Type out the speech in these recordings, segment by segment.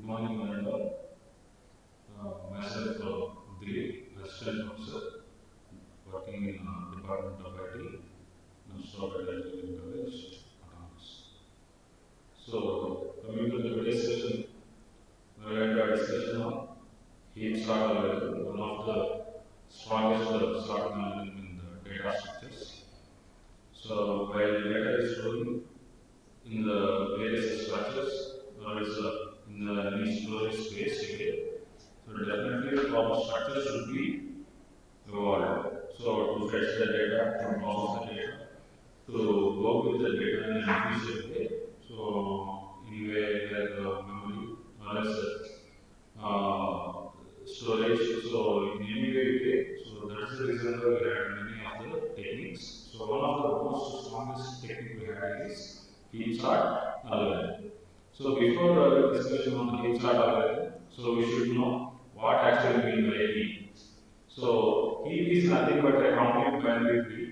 morning, Mananda. Myself, Dilip, Assistant Professor, working in Department of IT, non-stop at Engineering College, Autonomous. So, coming to the today's session, we are going to discussion on heap sort algorithm, one of the strongest sorting algorithm in the data structures. So, while data is storing in the various structures, or is in the any storage space again. So definitely our structure should be evolved. So to fetch the data, to process the data, to work with the data in an efficient way. So in a way like memory or else storage. So in any way, so that's the reason why we had many of the techniques. So one of the most strongest technique we had is heap sort algorithm. So before discussion on the heap sort algorithm, so we should know what actually mean by heap. So heap is nothing but a complete binary tree.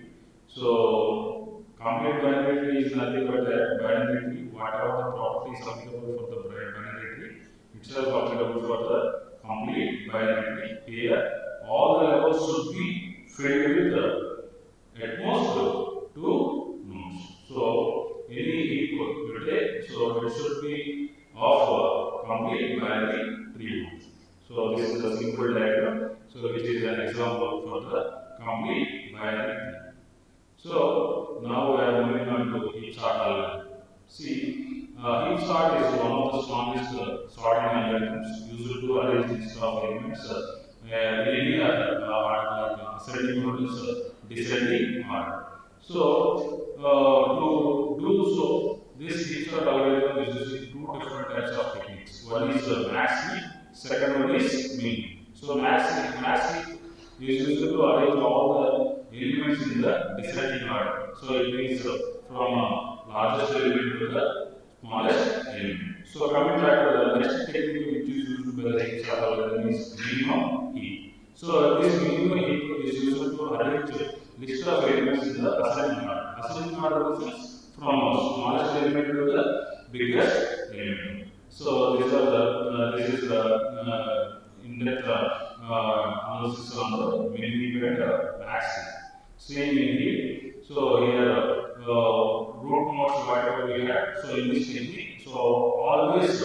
So complete binary tree is nothing but a binary tree. Whatever the properties applicable for the binary tree, itself applicable for the complete binary tree. Here, all the levels should be filled with at most two nodes. So any heap you take, so it should be of complete binary tree nodes. So this is a simple diagram. So which is an example for the complete binary tree. So now we are moving on to heap sort algorithm. See, heap sort is one of the strongest sorting algorithms used to arrange list of elements in any other order like ascending or descending order. So to do so, this heap sort algorithm is using two different types of techniques. One is max heap, second one is min heap. So max heap is used to arrange all the elements in the descending order. So it means from largest element to the smallest element. So coming back to the next technique which is used by the heap sort algorithm is minimum heap. So this minimum heap is used to arrange list of elements in the ascending order. Ascending order means from smallest element to the biggest element. So these are the this is the in-depth analysis on the min heap and max heap. Same in here. So here root nodes whatever we had. So in this technique, so always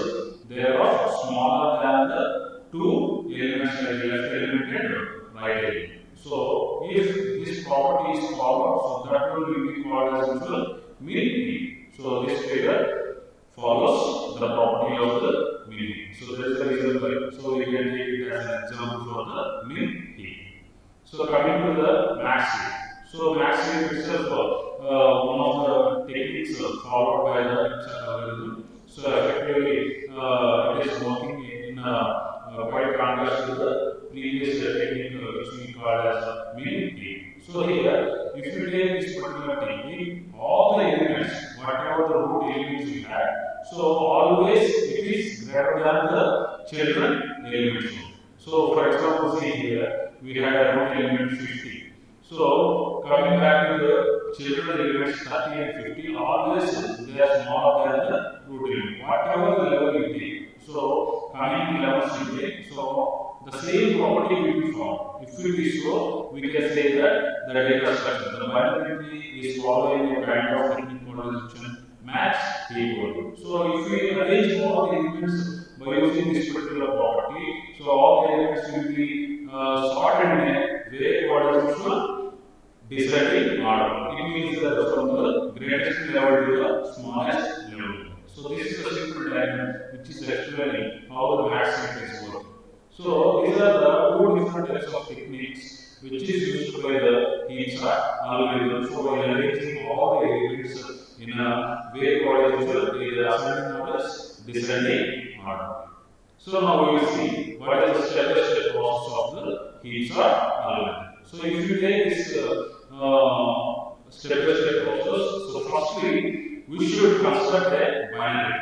they are smaller than the two elements like left element and right element. So if this property is followed, so that will be called as usual min heap. So this figure follows the property of the min heap. So that is the reason why. So we can take it as an example for the min heap. So coming to the max heap. So max heap itself one of the techniques followed by the heap sort algorithm. So effectively it is working in quite contrast to the previous technique which we call as min heap. So here, if you take this particular technique, all the elements, whatever the root elements we had, so always it is greater than the children elements. So for example, see here, we had a root element 50. So coming back to the children elements 30 and 50, always they are smaller than the root element. Whatever the level you take, so coming levels you take, so the same property will be found. If it is so, we can say that the data structure, the binary tree is following a kind of technique called as max heap order. So if we arrange all the elements by using this particular property, so all the elements will be sorted in a way what is usual descending order. It means that from the greatest level to the smallest level. So this is a simple diagram which is explaining how the max heap is working. So these are the two different types of techniques which is used by the heap sort algorithm. So by arranging all the elements in a way what is usual either ascending order, descending order. So now we will see what is the step-by-step process of the heap sort algorithm. So if you take this step-by-step process, so firstly we should construct a binary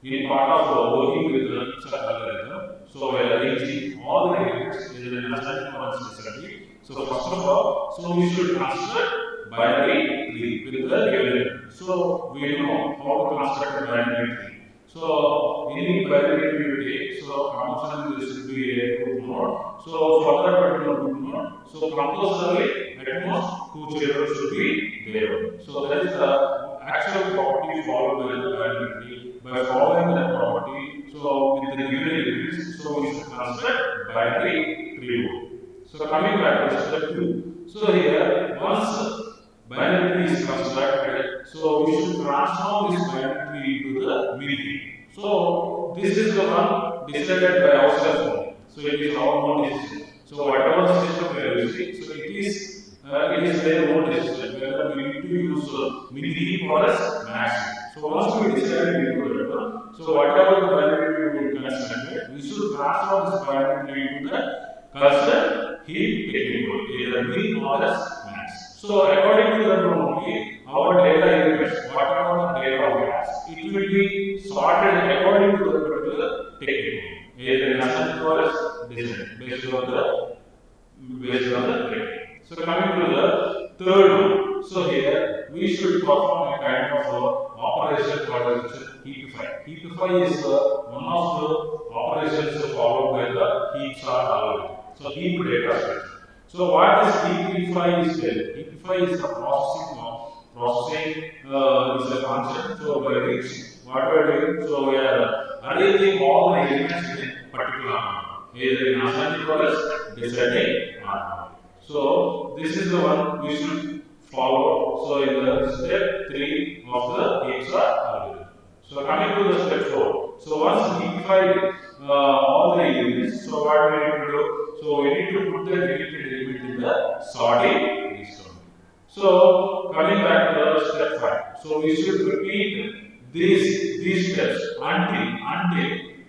tree. In part of working with the heap sort algorithm, so we are arranging all the elements either in ascending or descending. So first of all, so we should construct binary tree with the given element. So we know how to construct a binary tree. So any binary tree you take, so compulsorily there should be a root node. So for that particular root node, so compulsorily at most two children should be there only. So that is the actual property followed by the binary tree. By following that property, so with the given elements, so we should construct binary tree node. So coming back to step 2. So here once binary tree is constructed, so we should transform this binary tree into the mini heap. So this is the one decided by ourselves only. So it is our own decision. So whatever the system we are using, so it is their own decision whether we need to use mini heap or as max heap. So once we decided into that one, so whatever the binary tree we constructed, we should transform this binary tree into the consider heap technique, either min or as max. So according to that one only, our data elements, whatever the data we have, it will be sorted according to the particular technique, either in ascending or as descending, based on the technique. So coming to the third one. So here we should perform a kind of operation called as heapify. Heapify is one of the operations followed by the heap sort algorithm. So heap data structure. So what is heapify is there? Heapify is the processing is a function. So by which what we are doing? So we are arranging all the elements in a particular order, either in ascending order, descending order. So this is the one we should follow. So in the step 3 of the heap sort algorithm. So coming to the step 4. So once we heapify all the elements, so what we need to do? So we need to put the deleted element in the sorting list. So coming back to the step 5. So we should repeat these steps until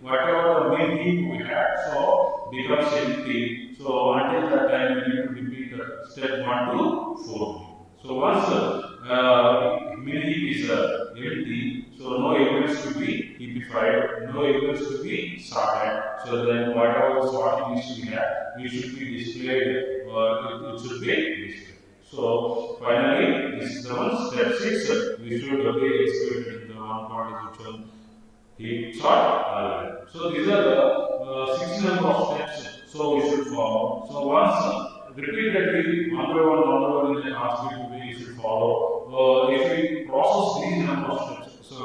whatever the main heap we had so becomes empty. So until that time we need to repeat step 1 to 4. So once main heap is empty, so no elements to be heapified, no elements to be sorted. So then whatever sorting list we have, we should be displayed or it should be displayed. So finally, this is the one step 6. We should be executed in the one part is which one heap sort algorithm. So these are the 6 number of steps. So we should follow. So once repeatedly one by one in the algorithm way you should follow. If we process these number of steps, so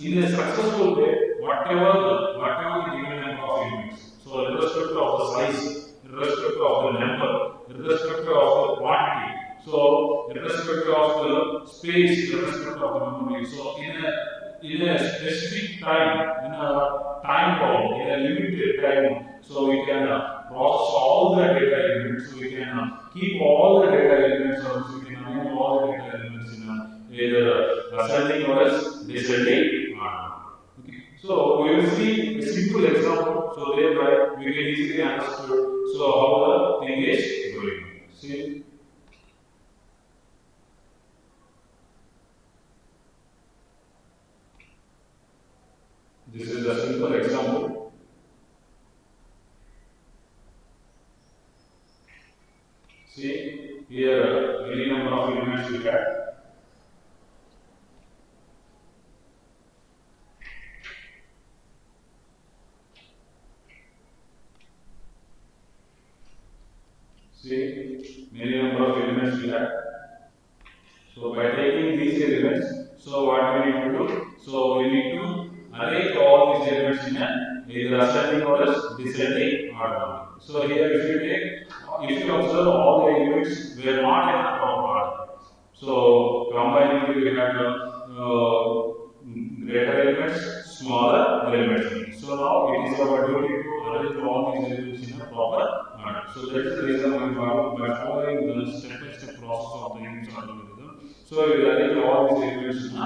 in a successful way, whatever the given number of elements. So irrespective of the size, irrespective of the number, irrespective of the quantity, so irrespective of the space, irrespective of the memory. So in a specific time, in a time bound, in a limited time, so we can process all the data elements. So we can keep all the data elements, or we can arrange all the data elements in either ascending or as descending order. Okay. So we will see a simple example. So thereby we can easily understand so how the thing is going. See. This is a simple example. See here any number of elements we have. See many number of elements we have. So by taking these elements, so what we need to do? So we need to arrange all these elements in either ascending or descending order. So here if you observe all the elements were not in a proper order. So combiningly we have greater elements, smaller elements. So now it is our duty to arrange all these elements in a proper order. So that is the reason we follow by following the step-by-step process of the Heap algorithm. So we will arrange all these elements in a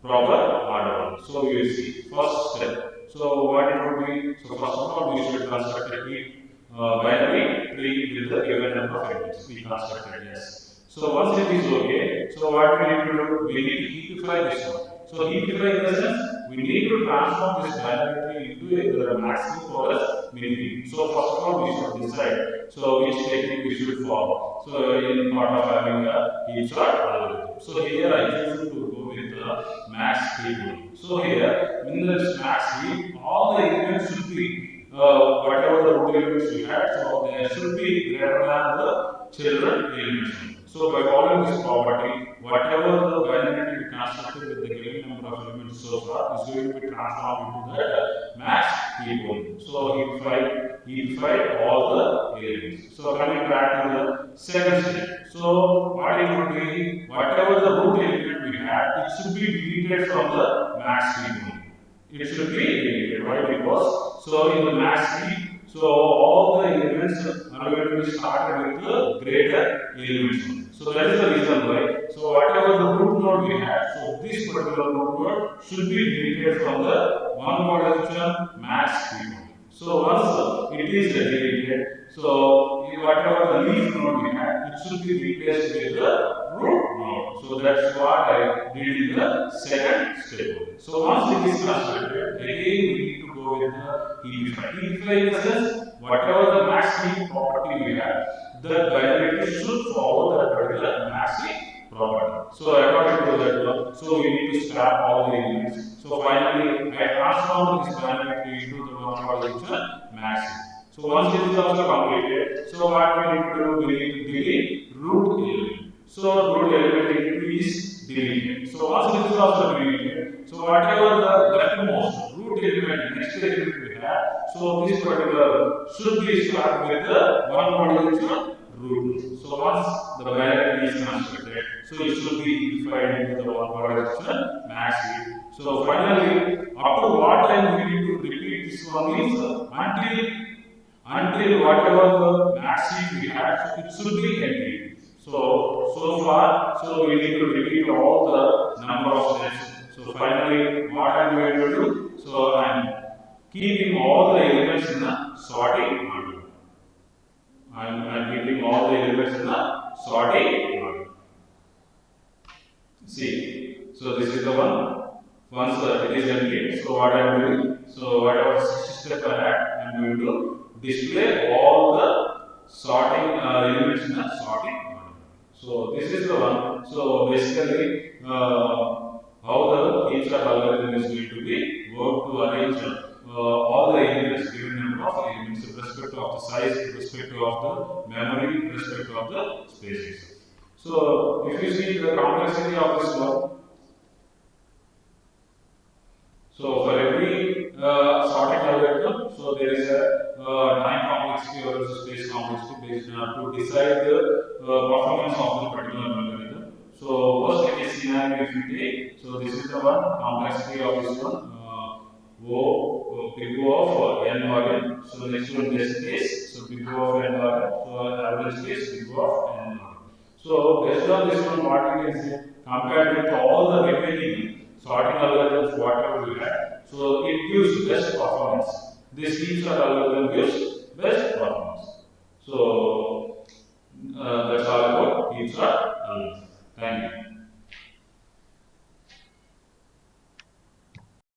proper order. So we will see first step. So what it would be? So first of all, we should construct a heap binary tree with the given number of elements. We constructed, yes. So once it is okay, so what we need to do? We need to heapify this one. So heapify in the sense we need to transform this binary tree into either a max heap or a mini heap. So first of all, we should decide so which technique we should follow. So in part of having a heap sort algorithm. So here I choose to go with the max heap only. So here in this max heap, all the elements should be whatever the root elements we had, so they should be greater than the children elements only. So by following this property, whatever the binary we constructed with the given number of elements so far is going to be transformed into that max heap only. So heapify all the elements. So coming back to the second step. So what it would be, whatever the root element we had, it should be deleted from the max heap only. It should be deleted. Why? Because so in the max heap, so all the elements are going to be started with the greater elements only. So that is the reason why. So whatever the root node we have, so this particular root node should be deleted from the one modulation max heap only. So once it is deleted, so whatever the leaf node we have, it should be replaced with the root node. So that's what I did in the second step. So once it is constructed, again we need to go with the heapify. Heapify in the sense, whatever the max heap property we have, the binary should follow that particular max heap property. So according to that one, so we need to scrap all the elements. So finally, I transformed this binary into the one modulation max heap. So once it is also completed, so what we need to do, we need to delete root element. So root element is deleted. So once it is also deleted, so whatever the leftmost root element, next element we have, so this particular should be started with the one modulation root. So once the binary is constructed, so it should be defined into the one modulation max heap. So finally, up to what time we need to repeat this one is until whatever the max heap we have, it should be empty. So far, so we need to repeat all the number of steps. So finally, what I am going to do? So I am keeping all the elements in the sorting order. I am keeping all the elements in the sorting order. See, so this is the one. Once it is empty, so what I am doing? So whatever 60 step I had, I am going to display all the sorting elements in the sorting order. So this is the one. So basically, how the heap sort algorithm is going to be work to arrange all the elements, given number of elements, with respect of the size, with respect of the memory, with respect of the spaces. So if you see the complexity of this one, so for every sorting algorithm, so there is a time complexity or a space complexity based on to decide the performance of the particular algorithm. So worst case scenario if you take, so this is the one complexity of this one. Big O of n log n. So next one base case, so big O of n log n. So average case big O of n log n. So based on this one, what we can say compared with all the remaining sorting algorithms whatever we had, so it gives best performance. This heap sort algorithm gives best performance. So